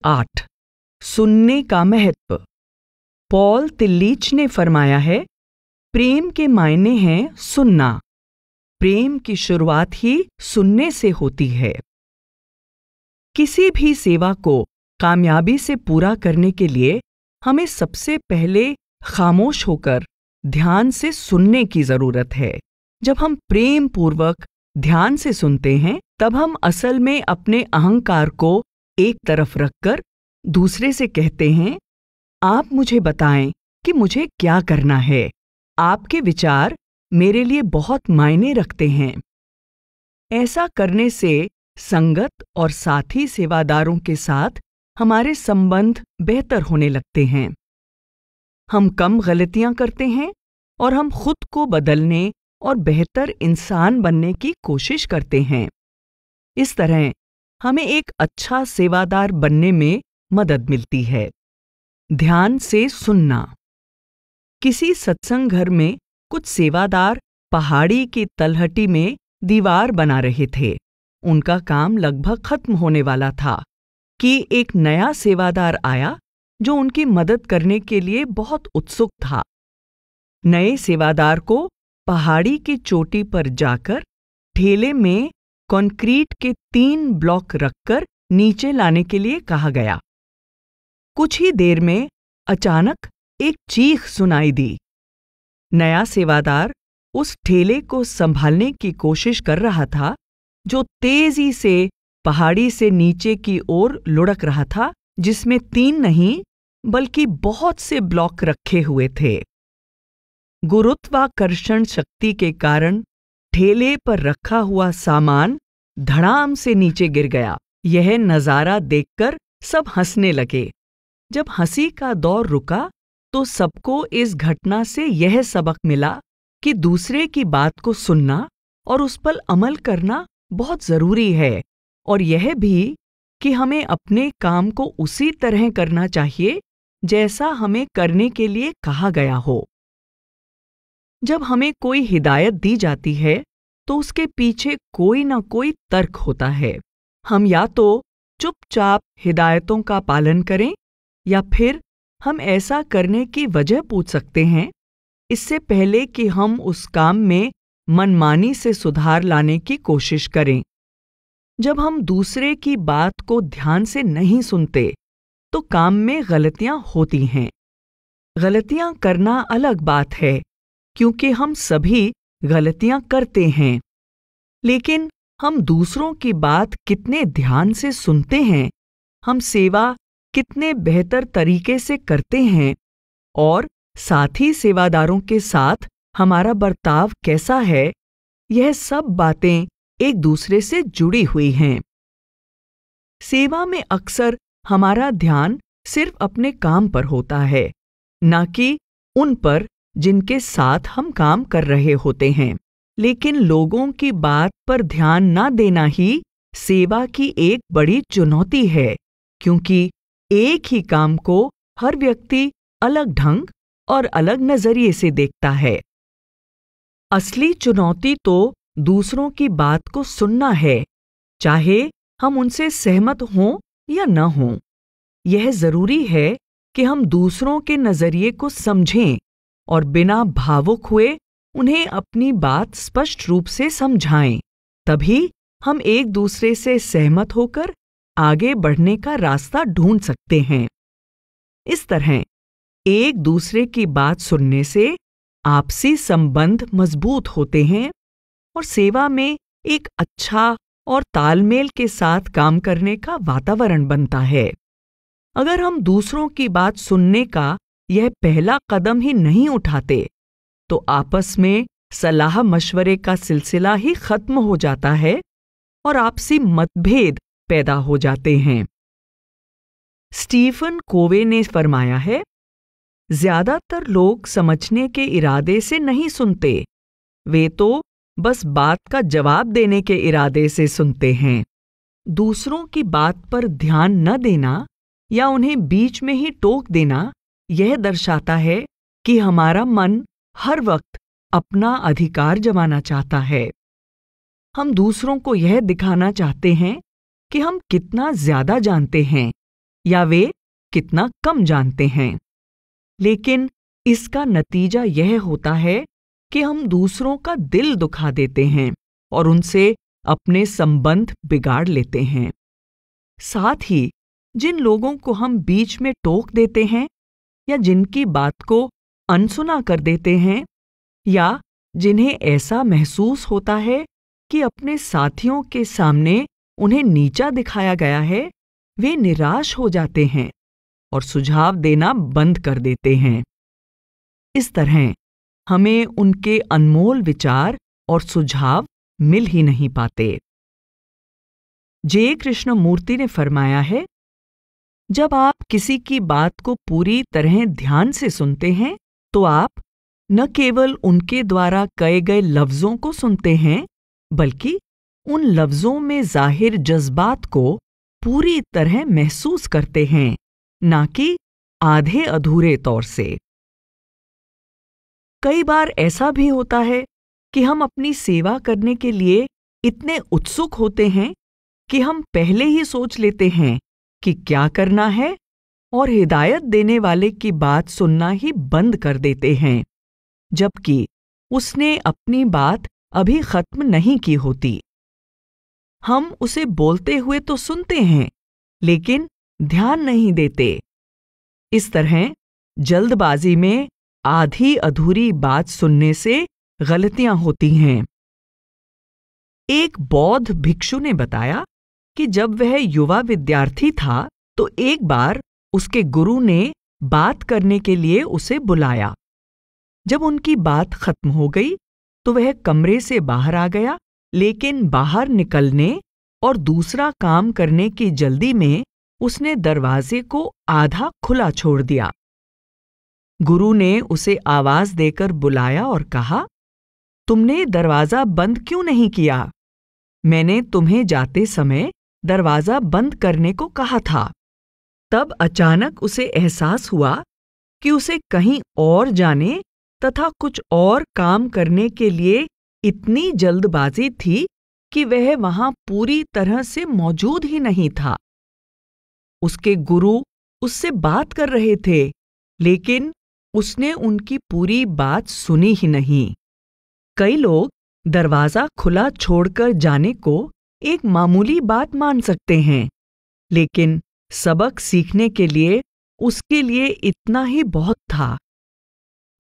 8 सुनने का महत्व। पॉल तिल्लीच ने फरमाया है, प्रेम के मायने हैं सुनना। प्रेम की शुरुआत ही सुनने से होती है। किसी भी सेवा को कामयाबी से पूरा करने के लिए हमें सबसे पहले खामोश होकर ध्यान से सुनने की जरूरत है। जब हम प्रेम पूर्वक ध्यान से सुनते हैं, तब हम असल में अपने अहंकार को एक तरफ रखकर दूसरे से कहते हैं, आप मुझे बताएं कि मुझे क्या करना है। आपके विचार मेरे लिए बहुत मायने रखते हैं। ऐसा करने से संगत और साथी सेवादारों के साथ हमारे संबंध बेहतर होने लगते हैं। हम कम गलतियां करते हैं और हम खुद को बदलने और बेहतर इंसान बनने की कोशिश करते हैं। इस तरह हमें एक अच्छा सेवादार बनने में मदद मिलती है। ध्यान से सुनना। किसी सत्संग घर में कुछ सेवादार पहाड़ी की तलहटी में दीवार बना रहे थे। उनका काम लगभग खत्म होने वाला था कि एक नया सेवादार आया जो उनकी मदद करने के लिए बहुत उत्सुक था। नए सेवादार को पहाड़ी की चोटी पर जाकर ठेले में कंक्रीट के 3 ब्लॉक रखकर नीचे लाने के लिए कहा गया। कुछ ही देर में अचानक एक चीख सुनाई दी। नया सेवादार उस ठेले को संभालने की कोशिश कर रहा था जो तेजी से पहाड़ी से नीचे की ओर लुढ़क रहा था, जिसमें 3 नहीं बल्कि बहुत से ब्लॉक रखे हुए थे। गुरुत्वाकर्षण शक्ति के कारण ठेले पर रखा हुआ सामान धड़ाम से नीचे गिर गया। यह नजारा देखकर सब हंसने लगे। जब हंसी का दौर रुका तो सबको इस घटना से यह सबक मिला कि दूसरे की बात को सुनना और उस पर अमल करना बहुत जरूरी है, और यह भी कि हमें अपने काम को उसी तरह करना चाहिए जैसा हमें करने के लिए कहा गया हो। जब हमें कोई हिदायत दी जाती है तो उसके पीछे कोई ना कोई तर्क होता है। हम या तो चुपचाप हिदायतों का पालन करें या फिर हम ऐसा करने की वजह पूछ सकते हैं, इससे पहले कि हम उस काम में मनमानी से सुधार लाने की कोशिश करें। जब हम दूसरे की बात को ध्यान से नहीं सुनते तो काम में गलतियां होती हैं। गलतियां करना अलग बात है, क्योंकि हम सभी गलतियां करते हैं, लेकिन हम दूसरों की बात कितने ध्यान से सुनते हैं, हम सेवा कितने बेहतर तरीके से करते हैं और साथी सेवादारों के साथ हमारा बर्ताव कैसा है, यह सब बातें एक दूसरे से जुड़ी हुई हैं। सेवा में अक्सर हमारा ध्यान सिर्फ अपने काम पर होता है, न कि उन पर जिनके साथ हम काम कर रहे होते हैं। लेकिन लोगों की बात पर ध्यान न देना ही सेवा की एक बड़ी चुनौती है, क्योंकि एक ही काम को हर व्यक्ति अलग ढंग और अलग नजरिए से देखता है। असली चुनौती तो दूसरों की बात को सुनना है, चाहे हम उनसे सहमत हों या न हों। यह जरूरी है कि हम दूसरों के नजरिए को समझें और बिना भावुक हुए उन्हें अपनी बात स्पष्ट रूप से समझाएं। तभी हम एक दूसरे से सहमत होकर आगे बढ़ने का रास्ता ढूंढ सकते हैं। इस तरह एक दूसरे की बात सुनने से आपसी संबंध मजबूत होते हैं और सेवा में एक अच्छा और तालमेल के साथ काम करने का वातावरण बनता है। अगर हम दूसरों की बात सुनने का यह पहला कदम ही नहीं उठाते, तो आपस में सलाह मशवरे का सिलसिला ही खत्म हो जाता है और आपसी मतभेद पैदा हो जाते हैं। स्टीफन कोवे ने फरमाया है, ज्यादातर लोग समझने के इरादे से नहीं सुनते, वे तो बस बात का जवाब देने के इरादे से सुनते हैं। दूसरों की बात पर ध्यान न देना या उन्हें बीच में ही टोक देना यह दर्शाता है कि हमारा मन हर वक्त अपना अधिकार जमाना चाहता है। हम दूसरों को यह दिखाना चाहते हैं कि हम कितना ज्यादा जानते हैं या वे कितना कम जानते हैं। लेकिन इसका नतीजा यह होता है कि हम दूसरों का दिल दुखा देते हैं और उनसे अपने संबंध बिगाड़ लेते हैं। साथ ही जिन लोगों को हम बीच में टोक देते हैं या जिनकी बात को अनसुना कर देते हैं या जिन्हें ऐसा महसूस होता है कि अपने साथियों के सामने उन्हें नीचा दिखाया गया है, वे निराश हो जाते हैं और सुझाव देना बंद कर देते हैं। इस तरह हमें उनके अनमोल विचार और सुझाव मिल ही नहीं पाते। जे कृष्णमूर्ति ने फरमाया है, जब आप किसी की बात को पूरी तरह ध्यान से सुनते हैं तो आप न केवल उनके द्वारा कहे गए लफ्जों को सुनते हैं, बल्कि उन लफ्जों में जाहिर जज्बात को पूरी तरह महसूस करते हैं, ना कि आधे अधूरे तौर से। कई बार ऐसा भी होता है कि हम अपनी सेवा करने के लिए इतने उत्सुक होते हैं कि हम पहले ही सोच लेते हैं कि क्या करना है और हिदायत देने वाले की बात सुनना ही बंद कर देते हैं, जबकि उसने अपनी बात अभी खत्म नहीं की होती। हम उसे बोलते हुए तो सुनते हैं, लेकिन ध्यान नहीं देते। इस तरह जल्दबाजी में आधी अधूरी बात सुनने से गलतियां होती हैं। एक बौद्ध भिक्षु ने बताया कि जब वह युवा विद्यार्थी था तो एक बार उसके गुरु ने बात करने के लिए उसे बुलाया। जब उनकी बात खत्म हो गई तो वह कमरे से बाहर आ गया, लेकिन बाहर निकलने और दूसरा काम करने की जल्दी में उसने दरवाजे को आधा खुला छोड़ दिया। गुरु ने उसे आवाज देकर बुलाया और कहा, तुमने दरवाजा बंद क्यों नहीं किया? मैंने तुम्हें जाते समय दरवाजा बंद करने को कहा था। तब अचानक उसे एहसास हुआ कि उसे कहीं और जाने तथा कुछ और काम करने के लिए इतनी जल्दबाजी थी कि वह वहां पूरी तरह से मौजूद ही नहीं था। उसके गुरु उससे बात कर रहे थे, लेकिन उसने उनकी पूरी बात सुनी ही नहीं। कई लोग दरवाजा खुला छोड़कर जाने को एक मामूली बात मान सकते हैं, लेकिन सबक सीखने के लिए उसके लिए इतना ही बहुत था।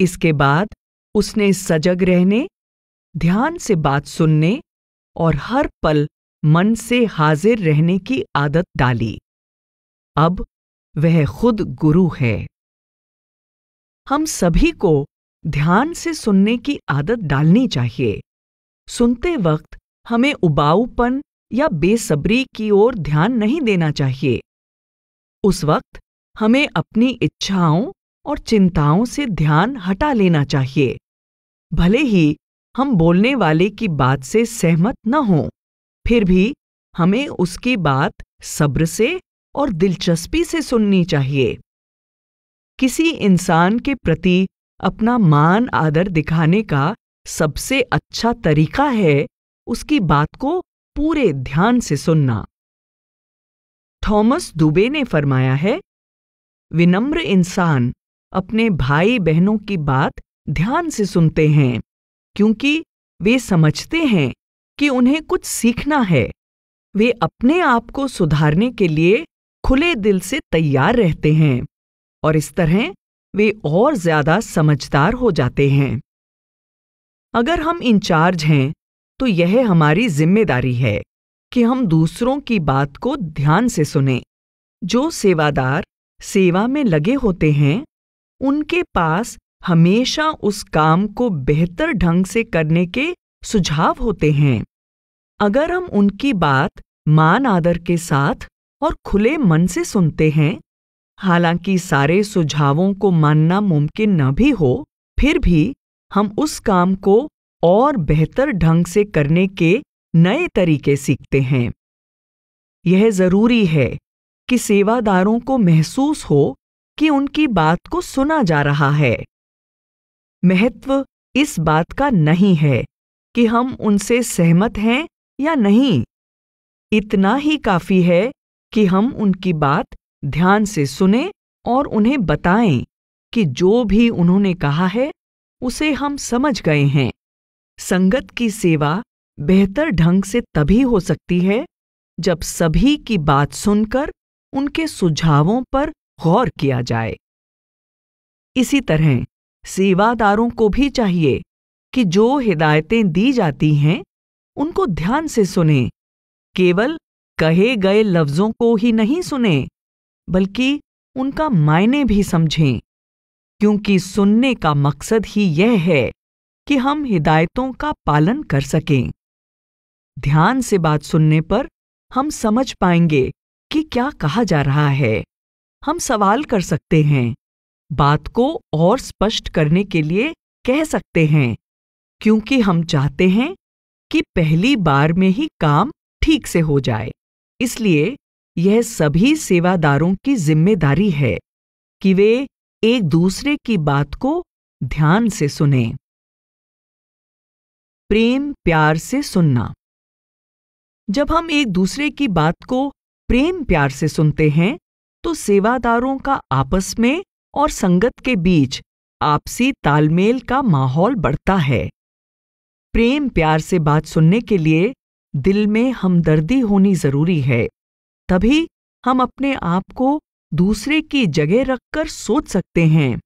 इसके बाद उसने सजग रहने, ध्यान से बात सुनने और हर पल मन से हाजिर रहने की आदत डाली। अब वह खुद गुरु है। हम सभी को ध्यान से सुनने की आदत डालनी चाहिए। सुनते वक्त हमें उबाऊपन या बेसब्री की ओर ध्यान नहीं देना चाहिए। उस वक्त हमें अपनी इच्छाओं और चिंताओं से ध्यान हटा लेना चाहिए। भले ही हम बोलने वाले की बात से सहमत न हों, फिर भी हमें उसकी बात सब्र से और दिलचस्पी से सुननी चाहिए। किसी इंसान के प्रति अपना मान आदर दिखाने का सबसे अच्छा तरीका है उसकी बात को पूरे ध्यान से सुनना। थॉमस दुबे ने फरमाया है, विनम्र इंसान अपने भाई बहनों की बात ध्यान से सुनते हैं, क्योंकि वे समझते हैं कि उन्हें कुछ सीखना है। वे अपने आप को सुधारने के लिए खुले दिल से तैयार रहते हैं और इस तरह वे और ज्यादा समझदार हो जाते हैं। अगर हम इंचार्ज हैं तो यह हमारी जिम्मेदारी है कि हम दूसरों की बात को ध्यान से सुनें। जो सेवादार सेवा में लगे होते हैं, उनके पास हमेशा उस काम को बेहतर ढंग से करने के सुझाव होते हैं। अगर हम उनकी बात मान आदर के साथ और खुले मन से सुनते हैं, हालांकि सारे सुझावों को मानना मुमकिन न भी हो, फिर भी हम उस काम को और बेहतर ढंग से करने के नए तरीके सीखते हैं। यह जरूरी है कि सेवादारों को महसूस हो कि उनकी बात को सुना जा रहा है। महत्व इस बात का नहीं है कि हम उनसे सहमत हैं या नहीं। इतना ही काफी है कि हम उनकी बात ध्यान से सुने और उन्हें बताएं कि जो भी उन्होंने कहा है उसे हम समझ गए हैं। संगत की सेवा बेहतर ढंग से तभी हो सकती है जब सभी की बात सुनकर उनके सुझावों पर गौर किया जाए। इसी तरह सेवादारों को भी चाहिए कि जो हिदायतें दी जाती हैं उनको ध्यान से सुनें। केवल कहे गए लफ्जों को ही नहीं सुनें, बल्कि उनका मायने भी समझें, क्योंकि सुनने का मकसद ही यह है कि हम हिदायतों का पालन कर सकें। ध्यान से बात सुनने पर हम समझ पाएंगे कि क्या कहा जा रहा है। हम सवाल कर सकते हैं, बात को और स्पष्ट करने के लिए कह सकते हैं, क्योंकि हम चाहते हैं कि पहली बार में ही काम ठीक से हो जाए। इसलिए यह सभी सेवादारों की जिम्मेदारी है कि वे एक दूसरे की बात को ध्यान से सुनें। प्रेम प्यार से सुनना। जब हम एक दूसरे की बात को प्रेम प्यार से सुनते हैं तो सेवादारों का आपस में और संगत के बीच आपसी तालमेल का माहौल बढ़ता है। प्रेम प्यार से बात सुनने के लिए दिल में हमदर्दी होनी जरूरी है। तभी हम अपने आप को दूसरे की जगह रखकर सोच सकते हैं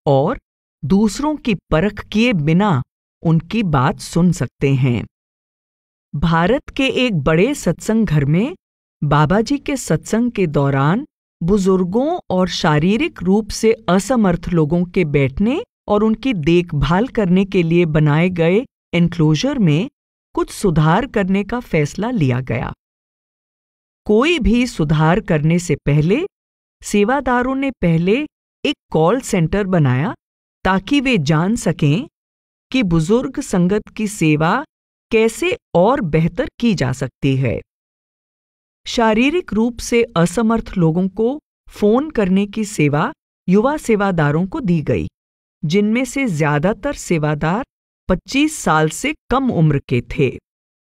और दूसरों की परख किए बिना उनकी बात सुन सकते हैं। भारत के एक बड़े सत्संग घर में बाबा जी के सत्संग के दौरान बुजुर्गों और शारीरिक रूप से असमर्थ लोगों के बैठने और उनकी देखभाल करने के लिए बनाए गए एनक्लोजर में कुछ सुधार करने का फैसला लिया गया। कोई भी सुधार करने से पहले सेवादारों ने पहले एक कॉल सेंटर बनाया ताकि वे जान सकें कि बुजुर्ग संगत की सेवा कैसे और बेहतर की जा सकती है। शारीरिक रूप से असमर्थ लोगों को फोन करने की सेवा युवा सेवादारों को दी गई, जिनमें से ज्यादातर सेवादार 25 साल से कम उम्र के थे।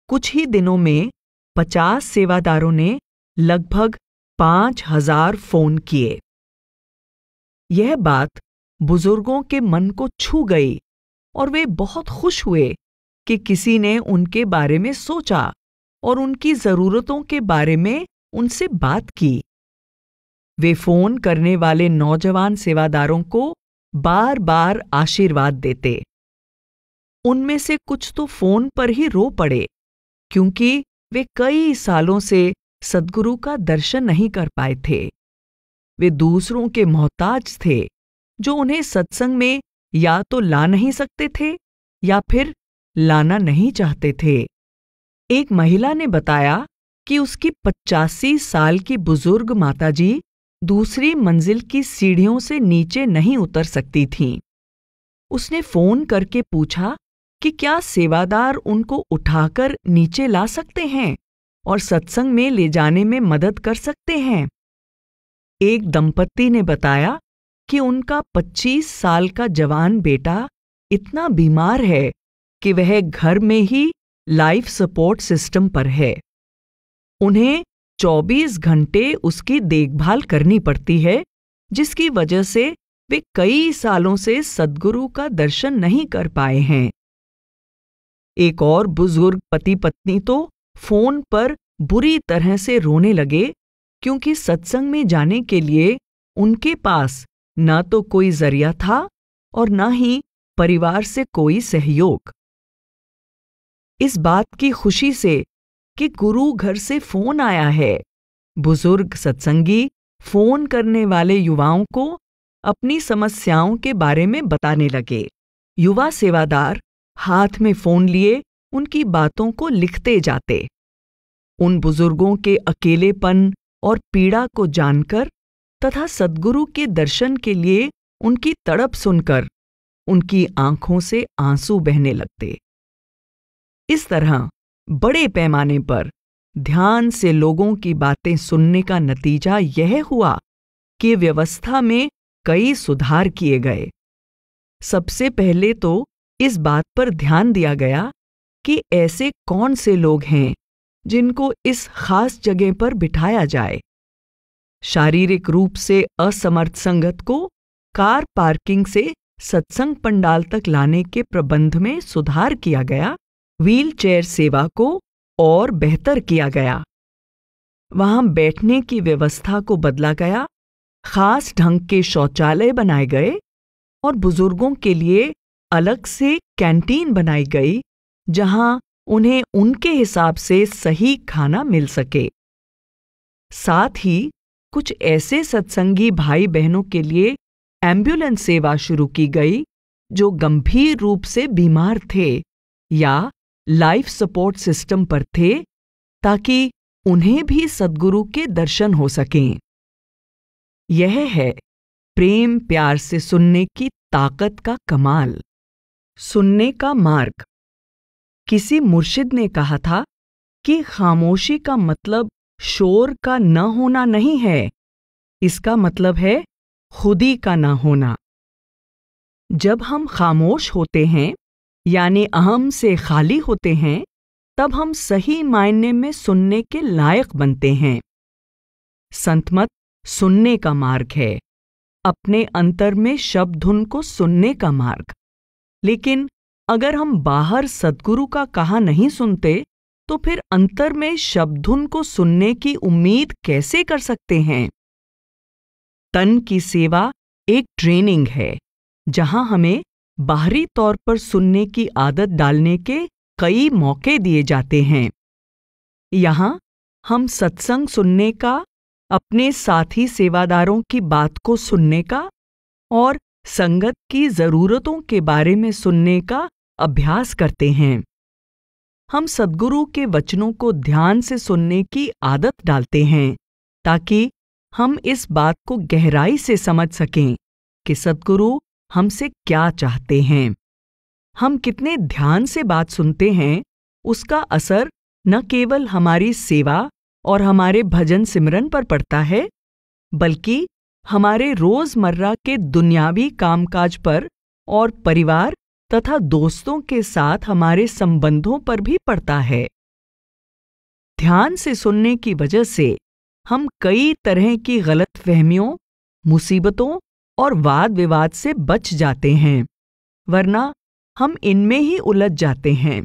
कुछ ही दिनों में 50 सेवादारों ने लगभग 5000 फोन किए। यह बात बुजुर्गों के मन को छू गई और वे बहुत खुश हुए कि किसी ने उनके बारे में सोचा और उनकी जरूरतों के बारे में उनसे बात की। वे फोन करने वाले नौजवान सेवादारों को बार बार आशीर्वाद देते। उनमें से कुछ तो फोन पर ही रो पड़े, क्योंकि वे कई सालों से सद्गुरु का दर्शन नहीं कर पाए थे। वे दूसरों के मोहताज थे, जो उन्हें सत्संग में या तो ला नहीं सकते थे या फिर लाना नहीं चाहते थे। एक महिला ने बताया कि उसकी 85 साल की बुजुर्ग माताजी दूसरी मंजिल की सीढ़ियों से नीचे नहीं उतर सकती थीं। उसने फोन करके पूछा कि क्या सेवादार उनको उठाकर नीचे ला सकते हैं और सत्संग में ले जाने में मदद कर सकते हैं। एक दंपत्ति ने बताया कि उनका 25 साल का जवान बेटा इतना बीमार है कि वह घर में ही लाइफ सपोर्ट सिस्टम पर है। उन्हें 24 घंटे उसकी देखभाल करनी पड़ती है, जिसकी वजह से वे कई सालों से सद्गुरु का दर्शन नहीं कर पाए हैं। एक और बुजुर्ग पति पत्नी तो फोन पर बुरी तरह से रोने लगे, क्योंकि सत्संग में जाने के लिए उनके पास न तो कोई जरिया था और न ही परिवार से कोई सहयोग। इस बात की खुशी से कि गुरु घर से फोन आया है, बुजुर्ग सत्संगी फोन करने वाले युवाओं को अपनी समस्याओं के बारे में बताने लगे। युवा सेवादार हाथ में फोन लिए उनकी बातों को लिखते जाते। उन बुजुर्गों के अकेलेपन और पीड़ा को जानकर तथा सद्गुरु के दर्शन के लिए उनकी तड़प सुनकर उनकी आंखों से आंसू बहने लगते। इस तरह बड़े पैमाने पर ध्यान से लोगों की बातें सुनने का नतीजा यह हुआ कि व्यवस्था में कई सुधार किए गए। सबसे पहले तो इस बात पर ध्यान दिया गया कि ऐसे कौन से लोग हैं जिनको इस खास जगह पर बिठाया जाए। शारीरिक रूप से असमर्थ संगत को कार पार्किंग से सत्संग पंडाल तक लाने के प्रबंध में सुधार किया गया। व्हीलचेयर सेवा को और बेहतर किया गया। वहां बैठने की व्यवस्था को बदला गया, खास ढंग के शौचालय बनाए गए और बुजुर्गों के लिए अलग से कैंटीन बनाई गई, जहां उन्हें उनके हिसाब से सही खाना मिल सके। साथ ही कुछ ऐसे सत्संगी भाई बहनों के लिए एम्बुलेंस सेवा शुरू की गई जो गंभीर रूप से बीमार थे या लाइफ सपोर्ट सिस्टम पर थे, ताकि उन्हें भी सद्गुरु के दर्शन हो सकें। यह है प्रेम प्यार से सुनने की ताकत का कमाल। सुनने का मार्ग। किसी मुर्शिद ने कहा था कि खामोशी का मतलब शोर का न होना नहीं है, इसका मतलब है खुदी का न होना। जब हम खामोश होते हैं यानी अहम से खाली होते हैं, तब हम सही मायने में सुनने के लायक बनते हैं। संतमत सुनने का मार्ग है, अपने अंतर में शब्द धुन को सुनने का मार्ग। लेकिन अगर हम बाहर सद्गुरु का कहा नहीं सुनते, तो फिर अंतर में शब्द धुन को सुनने की उम्मीद कैसे कर सकते हैं? तन की सेवा एक ट्रेनिंग है, जहां हमें बाहरी तौर पर सुनने की आदत डालने के कई मौके दिए जाते हैं। यहां हम सत्संग सुनने का, अपने साथी सेवादारों की बात को सुनने का और संगत की जरूरतों के बारे में सुनने का अभ्यास करते हैं। हम सद्गुरु के वचनों को ध्यान से सुनने की आदत डालते हैं, ताकि हम इस बात को गहराई से समझ सकें कि सद्गुरु हमसे क्या चाहते हैं। हम कितने ध्यान से बात सुनते हैं, उसका असर न केवल हमारी सेवा और हमारे भजन सिमरन पर पड़ता है, बल्कि हमारे रोजमर्रा के दुनियावी कामकाज पर और परिवार तथा दोस्तों के साथ हमारे संबंधों पर भी पड़ता है। ध्यान से सुनने की वजह से हम कई तरह की गलतफहमियों, मुसीबतों और वाद विवाद से बच जाते हैं, वरना हम इनमें ही उलझ जाते हैं।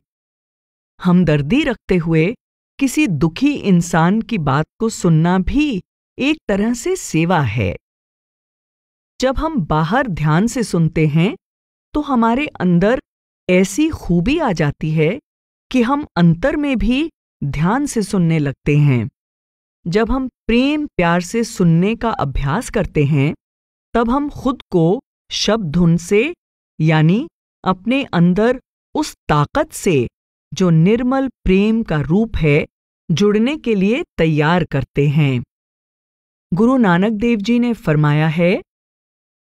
हमदर्दी रखते हुए किसी दुखी इंसान की बात को सुनना भी एक तरह से सेवा है। जब हम बाहर ध्यान से सुनते हैं, तो हमारे अंदर ऐसी खूबी आ जाती है कि हम अंतर में भी ध्यान से सुनने लगते हैं। जब हम प्रेम प्यार से सुनने का अभ्यास करते हैं, तब हम खुद को शब्द धुन से यानी अपने अंदर उस ताकत से जो निर्मल प्रेम का रूप है, जुड़ने के लिए तैयार करते हैं। गुरु नानक देव जी ने फरमाया है,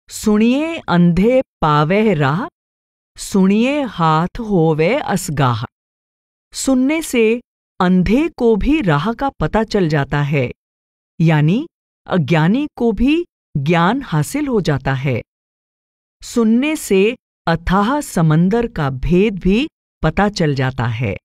सुनिए अंधे पावे राह, सुनिए हाथ होवे असगाह। सुनने से अंधे को भी राह का पता चल जाता है, यानी अज्ञानी को भी ज्ञान हासिल हो जाता है। सुनने से अथाह समंदर का भेद भी पता चल जाता है।